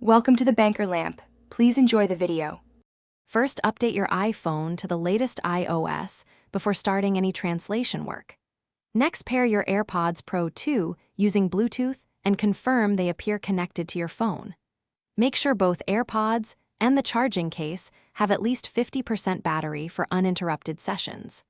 Welcome to the Banker Lamp. Please enjoy the video. First, update your iPhone to the latest iOS before starting any translation work. Next, pair your AirPods Pro 2 using Bluetooth and confirm they appear connected to your phone. Make sure both AirPods and the charging case have at least 50% battery for uninterrupted sessions.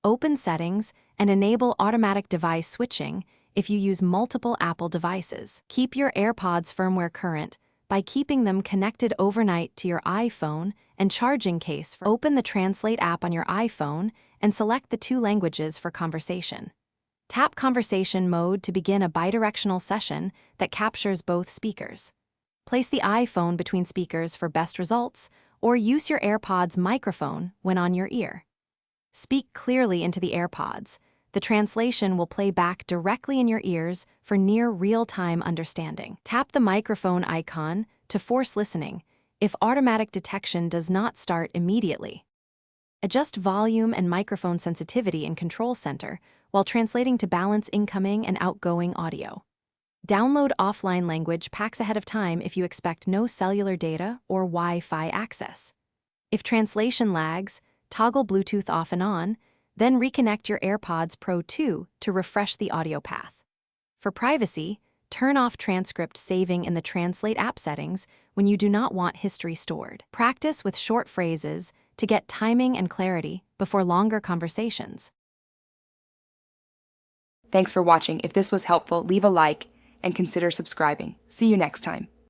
Open Settings and enable automatic device switching if you use multiple Apple devices. Keep your AirPods firmware current by keeping them connected overnight to your iPhone and charging case. Open the Translate app on your iPhone and select the 2 languages for conversation. Tap Conversation Mode to begin a bidirectional session that captures both speakers. Place the iPhone between speakers for best results, or use your AirPods microphone when on your ear. Speak clearly into the AirPods. The translation will play back directly in your ears for near real-time understanding. Tap the microphone icon to force listening if automatic detection does not start immediately. Adjust volume and microphone sensitivity in Control Center while translating to balance incoming and outgoing audio. Download offline language packs ahead of time if you expect no cellular data or Wi-Fi access. If translation lags, toggle Bluetooth off and on, then reconnect your AirPods Pro 2 to refresh the audio path. For privacy, turn off transcript saving in the Translate app settings when you do not want history stored. Practice with short phrases to get timing and clarity before longer conversations. Thanks for watching. If this was helpful, leave a like and consider subscribing. See you next time.